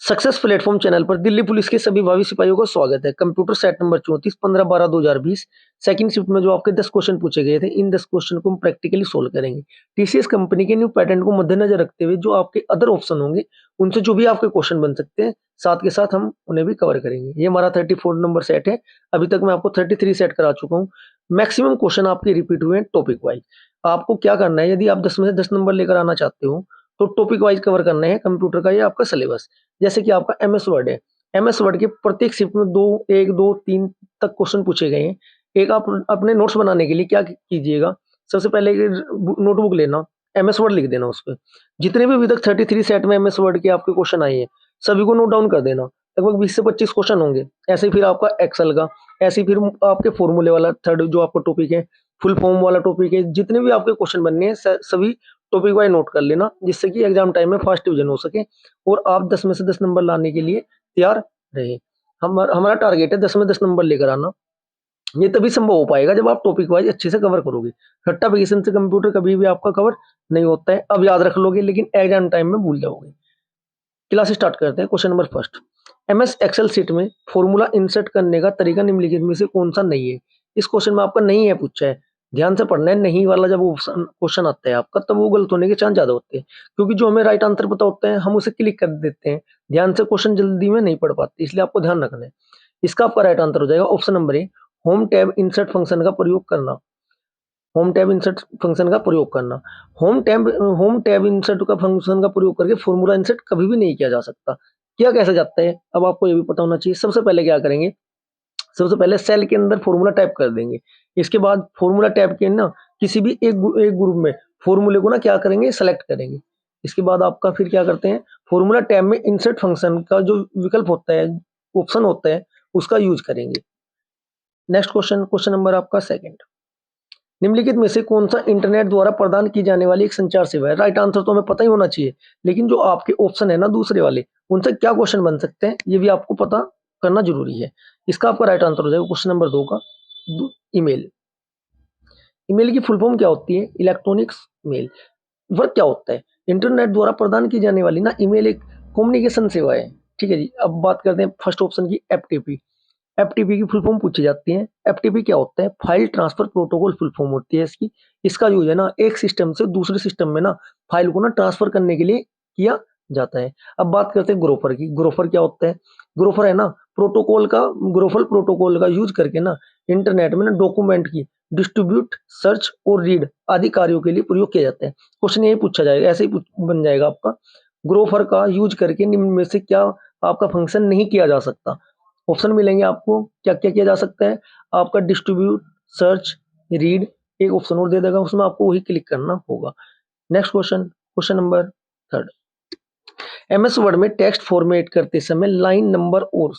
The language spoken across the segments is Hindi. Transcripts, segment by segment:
सक्सेस प्लेटफॉर्म चैनल पर दिल्ली पुलिस के सभी भावी सिपाहियों का स्वागत है। Computer set number 34 15/12/2020 second shift में जो आपके 10 क्वेश्चन पूछे गए थे, इन 10 क्वेश्चन को हम प्रैक्टिकली सोल्व करेंगे। टीसीएस कंपनी के न्यू पैटर्न को मद्देनजर रखते हुए जो आपके अदर ऑप्शन होंगे, उनसे जो भी आपके क्वेश्चन बन सकते हैं, साथ के साथ हम उन्हें भी कवर करेंगे। ये हमारा 34 नंबर सेट है। अभी तक मैं आपको 33 सेट करा चुका हूँ। मैक्सिमम क्वेश्चन आपके रिपीट हुए हैं टॉपिक वाइज। आपको क्या करना है, यदि आप 10 में से 10 नंबर लेकर आना चाहते हो, तो टॉपिक वाइज कवर करना है कंप्यूटर का ये आपका सिलेबस। जैसे कि आपका एमएस वर्ड है, एमएस वर्ड के प्रत्येक शिफ्ट में 1 2 3 तक क्वेश्चन पूछे गए हैं। एक आप अपने नोट्स बनाने के लिए क्या कीजिएगा, सबसे पहले एक नोटबुक लेना, एमएस वर्ड लिख देना उस पे। जितने भी अभी तक 33 सेट में एमएस वर्ड के आपके क्वेश्चन आए हैं, सभी को नोट डाउन कर देना। लगभग 20 से 25 क्वेश्चन होंगे। ऐसे ही फिर आपका एक्सेल का, ऐसे ही फिर आपके फॉर्मूले वाला थर्ड जो आपका टॉपिक है, फुल फॉर्म वाला टॉपिक है, जितने भी आपके क्वेश्चन बनने हैं सभी टॉपिक वाइज नोट कर लेना, जिससे कि एग्जाम टाइम में फर्स्ट डिवीजन हो सके और आप 10 में से 10 नंबर लाने के लिए तैयार रहे। हमारा टारगेट है 10 में 10 नंबर लेकर आना। ये तभी संभव हो पाएगा जब आप टॉपिक वाइज अच्छे से कवर करोगे। रट्टाफिकेशन से कंप्यूटर कभी भी आपका कवर नहीं होता है। अब याद रख लोगे लेकिन एग्जाम टाइम में भूल जाओगे। क्लास स्टार्ट करते हैं। Question number first, MS Excel sheet में फॉर्मूला इंसर्ट करने का तरीका निम्नलिखित में से कौन सा नहीं है। इस क्वेश्चन में आपका नहीं है पूछा है, ध्यान से पढ़ना है। नहीं वाला जब क्वेश्चन आता है आपका, तब वो गलत होने के चांस ज्यादा होते हैं, क्योंकि जो हमें राइट आंसर पता होता है हम उसे क्लिक कर देते हैं, ध्यान से क्वेश्चन जल्दी में नहीं पढ़ पाते, इसलिए आपको ध्यान रखना है। इसका आपका राइट आंसर हो जाएगा option number A, home tab insert function का प्रयोग करना। होम टैब इंसर्ट फंक्शन का प्रयोग करना। होम टैब इंसर्ट का फंक्शन का प्रयोग करके फॉर्मूला इंसर्ट कभी भी नहीं किया जा सकता। किया कैसे जाता है, अब आपको ये भी पता होना चाहिए। सबसे पहले क्या करेंगे, सबसे पहले सेल के अंदर फॉर्मूला टाइप कर देंगे। इसके बाद फॉर्मूला टाइप के ना किसी भी एक ग्रुप में फॉर्मूले को ना क्या करेंगे, सेलेक्ट करेंगे। इसके बाद आपका फिर क्या करते हैं, फॉर्मूला टैब में इंसर्ट फंक्शन का जो विकल्प होता है, ऑप्शन होता है, उसका यूज करेंगे। नेक्स्ट क्वेश्चन, क्वेश्चन नंबर आपका सेकंड, निम्नलिखित में से कौन सा इंटरनेट द्वारा प्रदान की जाने वाली एक संचार सेवा है। राइट आंसर तो हमें पता ही होना चाहिए, लेकिन जो आपके ऑप्शन है ना दूसरे वाले, उनसे क्या क्वेश्चन बन सकते हैं ये भी आपको पता करना जरूरी है। इसका आपका राइट आंसर हो जाएगा क्वेश्चन नंबर 2 का ईमेल। ईमेल की फुल फॉर्म क्या होती है, इलेक्ट्रॉनिक्स मेल। वर्क क्या होता है, इंटरनेट द्वारा प्रदान की जाने वाली ना ईमेल एक कम्युनिकेशन सेवा है। ठीक है जी। अब बात करते हैं फर्स्ट ऑप्शन की, एफटीपी। एफटीपी की फुल फॉर्म पूछी जाती है। एफटीपी क्या होता है, file transfer protocol full form होती है इसकी। इसका यूज है ना एक सिस्टम से दूसरे सिस्टम में ना फाइल को ना ट्रांसफर करने के लिए किया जाता है। अब बात करते हैं ग्रोफर की। ग्रोफर क्या होता है, ग्रोफर है ना प्रोटोकॉल का, ग्रोफल प्रोटोकॉल का यूज करके ना इंटरनेट में ना डॉक्यूमेंट की डिस्ट्रीब्यूट, सर्च और रीड आदि कार्यों के लिए प्रयोग किया जाता है। क्वेश्चन यही पूछा जाएगा, ऐसे ही बन जाएगा आपका, ग्रोफर का यूज करके निम्न में से क्या आपका फंक्शन नहीं किया जा सकता। ऑप्शन मिलेंगे आपको, क्या क्या किया जा सकता है, आपका डिस्ट्रीब्यूट, सर्च, रीड, एक ऑप्शन और दे देगा, उसमें आपको वही क्लिक करना होगा। Next question, question number third, MS word में टेक्स्ट फॉर्मेट करते समय लाइन नंबर और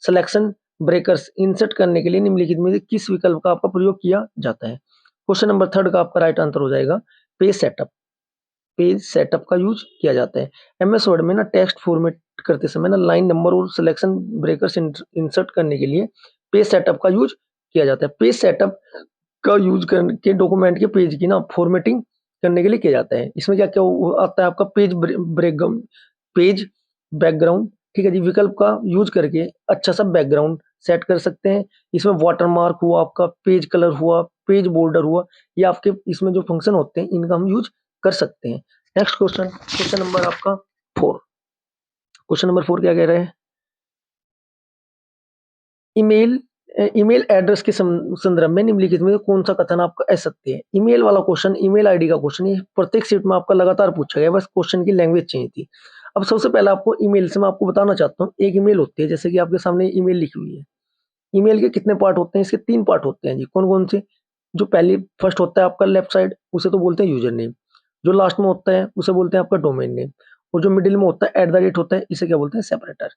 सिलेक्शन ब्रेकर्स इंसर्ट करने के लिए निम्नलिखित में से किस विकल्प का आपका प्रयोग किया जाता है। क्वेश्चन नंबर थर्ड का आपका राइट आंसर हो जाएगा पेज सेटअप। पेज सेटअप का यूज किया जाता है। एमएस वर्ड में ना टेक्स्ट फॉर्मेट करते समय ना लाइन नंबर और सिलेक्शन ब्रेकर्स इंसर्ट करने के लिए पेज सेटअप का यूज किया जाता है। पेज सेटअप का यूज करके डॉक्यूमेंट के पेज की ना फॉर्मेटिंग करने के लिए किया जाता है। इसमें क्या क्या आता है आपका, पेज ब्रेकग्राउंड, पेज बैकग्राउंड। ठीक है जी। विकल्प का यूज करके अच्छा सा बैकग्राउंड सेट कर सकते हैं। इसमें वाटरमार्क हुआ, आपका पेज कलर हुआ, पेज बॉर्डर हुआ, ये आपके इसमें जो फंक्शन होते हैं इनका हम यूज कर सकते हैं। नेक्स्ट क्वेश्चन, क्वेश्चन नंबर आपका 4। क्वेश्चन नंबर 4 क्या कह रहे हैं, ईमेल ईमेल एड्रेस के संदर्भ में निम्नलिखित में कौन सा कथन आपका असत्य है। ईमेल वाला क्वेश्चन, ईमेल आईडी का क्वेश्चन, ये प्रत्येक सीट में आपका लगातार पूछा गया, बस क्वेश्चन की लैंग्वेज चेंज थी। अब सबसे पहले आपको ईमेल से मैं आपको बताना चाहता हूँ, एक ईमेल होती है, जैसे कि आपके सामने ईमेल लिखी हुई है। ईमेल के कितने पार्ट होते हैं, इसके 3 पार्ट होते हैं जी। कौन कौन से, जो पहली फर्स्ट होता है आपका लेफ्ट साइड, उसे तो बोलते हैं यूजर नेम। जो लास्ट में होता है उसे बोलते हैं आपका डोमेन नेम। और जो मिडिल में होता है @ होता है, इसे क्या बोलते हैं, सेपरेटर।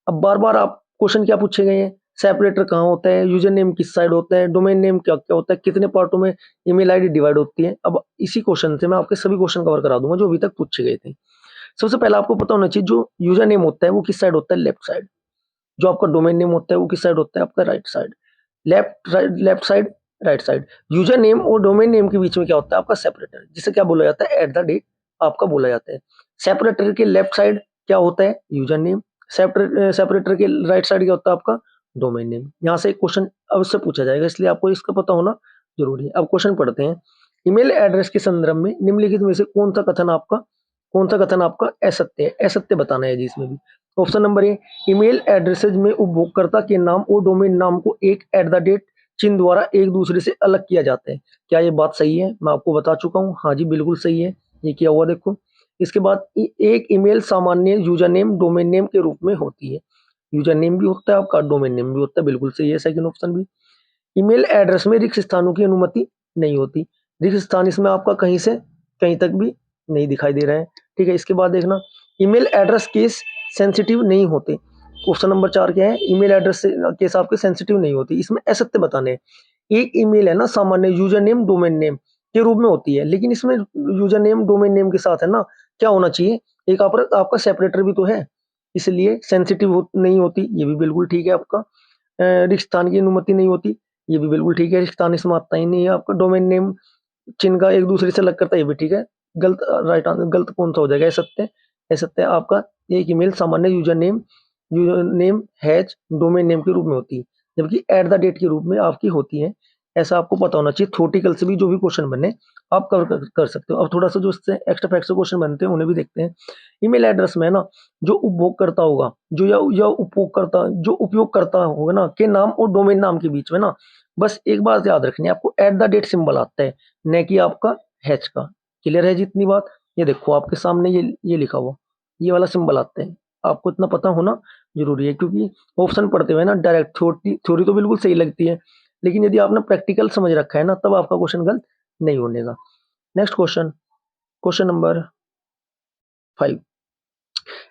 अब बार बार आप क्वेश्चन क्या पूछे गए हैं, सेपरेटर कहाँ होता है, यूजर नेम किस साइड होता है, डोमेन नेम क्या क्या होता है, कितने पार्टों में ईमेल आईडी डिवाइड होती है। अब इसी क्वेश्चन से मैं आपके सभी क्वेश्चन कवर करा दूंगा जो अभी तक पूछे गए थे। सबसे पहले आपको पता होना चाहिए जो यूजर नेम होता है वो किस साइड होता है, लेफ्ट साइड। जो आपका डोमेन नेम होता है वो किस साइड होता है, आपका right side. Left side, right side. User name और डोमेन नेम के बीच में क्या होता है, आपका सेपरेटर, जिसे क्या बोला जाता है, @ आपका बोला जाता है। सेपरेटर के लेफ्ट साइड क्या होता है, यूजर नेम, सेपरेटर के राइट साइड क्या होता है आपका डोमेन नेम। यहाँ से एक क्वेश्चन अवश्य पूछा जाएगा, इसलिए आपको इसका पता होना जरूरी है। अब क्वेश्चन पढ़ते हैं। ईमेल एड्रेस के संदर्भ में निम्नलिखित में से कौन सा कथन आपका असत्य है, असत्य बताना है जी इसमें भी। Option number A, email addresses में उपभोक्ता के नाम और डोमेन नाम को एक @ चिन्ह द्वारा एक दूसरे से अलग किया जाता है। क्या ये बात सही है? मैं आपको बता चुका हूँ, हाँ जी बिल्कुल सही है, ये किया हुआ देखो। इसके बाद एक ईमेल सामान्य यूजर नेम डोमेन नेम के रूप में होती है। यूजर नेम भी होता है आपका, डोमेन नेम भी होता है, बिल्कुल सही है सेकंड ऑप्शन भी। ईमेल एड्रेस में रिक्त स्थानों की अनुमति नहीं होती। रिक्त स्थान इसमें आपका कहीं से कहीं तक भी नहीं दिखाई दे रहा है, ठीक है। इसके बाद देखना, ईमेल एड्रेस केस सेंसिटिव नहीं होते। ऑप्शन नंबर 4 क्या है? ईमेल एड्रेस केस आपके सेंसिटिव नहीं होती। इसमें असत्य बताने हैं। एक ईमेल है ना सामान्य यूजर नेम डोमेन नेम के रूप में होती है, लेकिन इसमें यूजर नेम डोमेन नेम के साथ है ना क्या होना चाहिए, एक आपका सेपरेटर भी तो है, इसलिए सेंसिटिव नहीं होती, ये भी बिल्कुल ठीक है आपका। रिक्त स्थान की अनुमति नहीं होती, ये भी बिल्कुल ठीक है, रिक्त स्थान इसमें आता ही नहीं है आपका। डोमेन नेम चिन्ह का एक दूसरे से अलग करता है, ये भी ठीक है। गलत राइट आंसर गलत कौन सा हो जाएगा? असत्य आपका एक ईमेल सामान्य user name has domain name के रूप में होती है, जबकि @ के रूप में आपकी होती है। ऐसा आपको पता होना चाहिए। थ्योरेटिकल से भी जो भी क्वेश्चन बने आप कर सकते हो। अब थोड़ा सा जो इससे एक्स्ट्रा फैक्ट से क्वेश्चन बनते हैं उन्हें भी देखते हैं। ईमेल एड्रेस में ना जो उपभोगकर्ता होगा, जो या उपयोगकर्ता होगा ना के नाम और डोमेन नाम के बीच में ना बस एक बात याद रखनी है आपको, @ सिंबल आता है, न कि आपका हैच का। क्लियर है जितनी बात? ये देखो आपके सामने ये लिखा हुआ, ये वाला सिंबल आता है, आपको इतना पता होना जरूरी है, क्योंकि ऑप्शन पढ़ते हुए ना डायरेक्ट थ्योरी तो बिल्कुल सही लगती है, लेकिन यदि आपने प्रैक्टिकल समझ रखा है ना तब आपका क्वेश्चन गलत नहीं होनेगा। Next question, question number 5।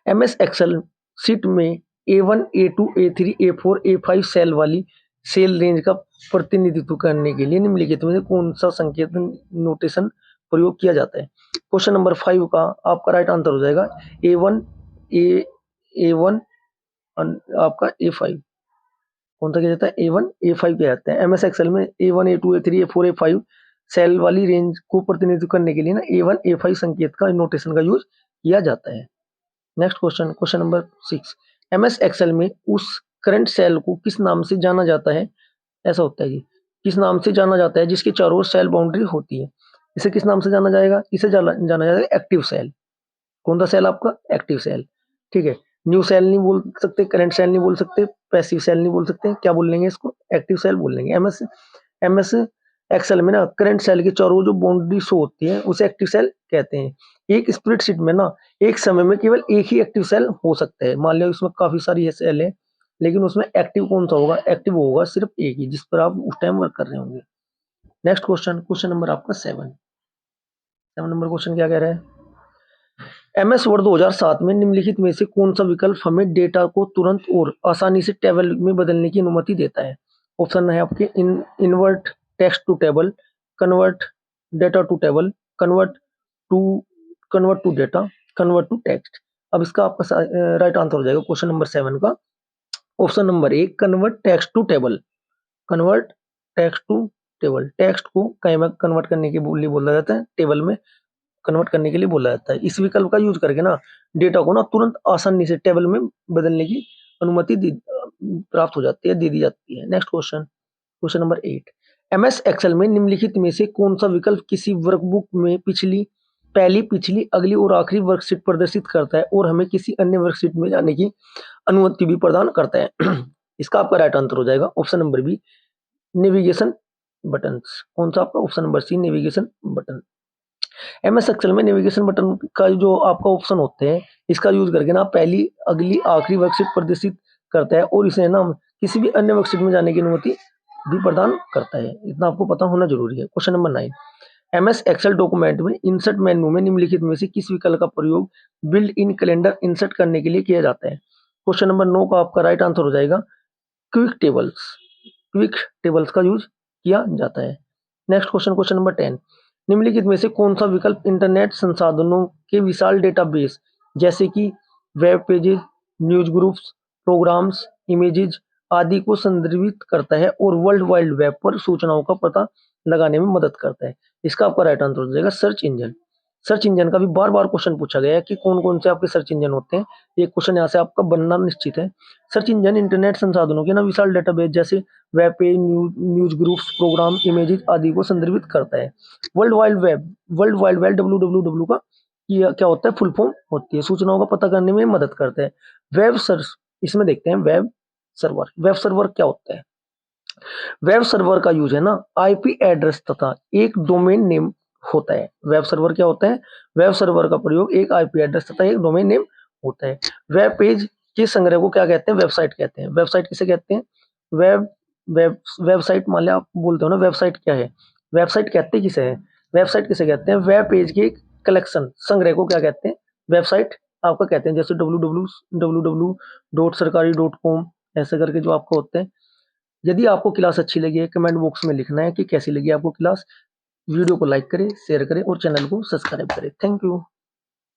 MS excel sheet में A1 A2 A3 A4 A5 cell वाली सेल रेंज का प्रतिनिधित्व करने के लिए निम्नलिखित में से कौन सा संकेत नोटेशन प्रयोग किया जाता है? क्वेश्चन नंबर 5 का आपका राइट आंसर हो जाएगा A1 A1 आपका A5। कौन सा किया जाता है? A1 A5 किया जाता है। MS एक्सेल में A1 A2 A3 A4 A5 cell वाली रेंज को प्रतिनिधित्व करने के लिए ना A1 A5 संकेत का नोटेशन का यूज किया जाता है। Next question, question number 6। MS Excel में उस करंट सेल को किस नाम से जाना जाता है? ऐसा होता है जी, किस नाम से जाना जाता है जिसके चारों ओर सेल बाउंड्री होती है? इसे किस नाम से जाना जाएगा? इसे जाना जाएगा एक्टिव सेल। कौन सा सेल आपका? एक्टिव सेल, ठीक है। न्यू सेल नहीं बोल सकते, करंट सेल नहीं बोल सकते, पैसिव सेल नहीं बोल सकते, क्या बोल लेंगे इसको? एक्टिव सेल बोल लेंगे। एमएस एक्सेल में ना करंट सेल के चारों जो बाउंड्री शो होती है उसे एक्टिव सेल कहते हैं। एक स्प्रेडशीट में ना एक समय में केवल एक ही एक्टिव सेल हो सकता है। मान लिया उसमें काफी सारी सेल है, लेकिन उसमें एक्टिव कौन सा होगा? एक्टिव होगा सिर्फ एक ही, जिस पर आप उस टाइम वर्क कर रहे होंगे। नेक्स्ट क्वेश्चन, क्वेश्चन नंबर आपका 7 नंबर क्वेश्चन क्या कह रहा है? MS वर्ड 2007 में निम्नलिखित में से कौन सा विकल्प हमें डेटा को तुरंत और आसानी से टेबल में बदलने की अनुमति देता है? ऑप्शन है आपके invert text to table, convert data to table, to convert to data, convert to text. अब इसका आपका राइट आंसर हो जाएगा क्वेश्चन नंबर 7 का option number 1, convert text to table. Convert text to table, text को कहीं में कन्वर्ट करने के लिए बोला जाता है, टेबल में कन्वर्ट करने के लिए बोला जाता है। इस विकल्प का यूज करके ना डेटा को ना तुरंत आसानी से टेबल में बदलने की अनुमति प्राप्त हो जाती है, दे दी जाती है। Next question, question number 8। MS Excel में निम्नलिखित में से कौन सा विकल्प किसी वर्कबुक में पहली, पिछली, अगली और आखिरी वर्कशीट प्रदर्शित करता है और हमें किसी अन्य वर्कशीट में जाने की अनुमति भी प्रदान करता है? इसका आपका राइट आंसर हो जाएगा option number B, navigation button. कौन सा आपका? Option number C, navigation button. MS Excel में नेविगेशन बटन का जो आपका ऑप्शन होते हैं इसका यूज करके ना पहली, अगली, आखिरी वर्कशीट प्रदर्शित करता है और इसे ना किसी भी अन्य वर्कशीट में जाने की अनुमति भी प्रदान करता है। इतना आपको पता होना जरूरी है। Question number 9। MS Excel document में इंसर्ट मेन्यू में निम्नलिखित में से किस विकल्प का प्रयोग बिल्ड इन कैलेंडर इंसर्ट करने के लिए किया जाता है? क्वेश्चन नंबर 9 का आपका राइट आंसर हो जाएगा क्विक टेबल्स का यूज किया जाता है। Next question, question number 10। निम्नलिखित में से कौन सा विकल्प इंटरनेट संसाधनों के विशाल डेटाबेस जैसे कि web pages, news groups, programs, images आदि को संदर्भित करता है और वर्ल्ड वाइड वेब पर सूचनाओं का पता लगाने में मदद करता है? इसका आपका राइट आंसर हो जाएगा सर्च इंजन। सर्च इंजन का भी बार बार क्वेश्चन पूछा गया है कि कौन कौन से आपके सर्च इंजन होते हैं। एक क्वेश्चन यहाँ से आपका बनना निश्चित है। सर्च इंजन इंटरनेट संसाधनों के ना विशाल डेटाबेस जैसे web page, news groups, program, images आदि को संदर्भित करता है। वर्ल्ड वाइड वेब WWW का ये क्या होता है, फुल फॉर्म होती है, सूचनाओं का पता करने में मदद करता है। वेब सर्च, इसमें देखते हैं वेब सर्वर। वेब सर्वर क्या होता है? वेब सर्वर का यूज है ना आईपी एड्रेस तथा एक डोमेन नेम होता है। वेब सर्वर क्या होता है? वेब सर्वर का प्रयोग एक आईपी एड्रेस तथा एक डोमेन नेम होता है। वेब पेज के संग्रह को क्या कहते हैं? वेबसाइट कहते हैं। वेबसाइट किसे कहते हैं? वेब वेब वेबसाइट, मान लिया आप बोलते हो ना वेबसाइट क्या है, वेबसाइट कहते किसे है? वेबसाइट किसे कहते हैं? वेब पेज के कलेक्शन, संग्रह को क्या कहते हैं? वेबसाइट आपका कहते हैं। जैसे www.sarkari.com ऐसे करके जो आपको होते हैं। यदि आपको क्लास अच्छी लगी है, कमेंट बॉक्स में लिखना है कि कैसी लगी आपको क्लास। वीडियो को लाइक करें, शेयर करें और चैनल को सब्सक्राइब करें। Thank you.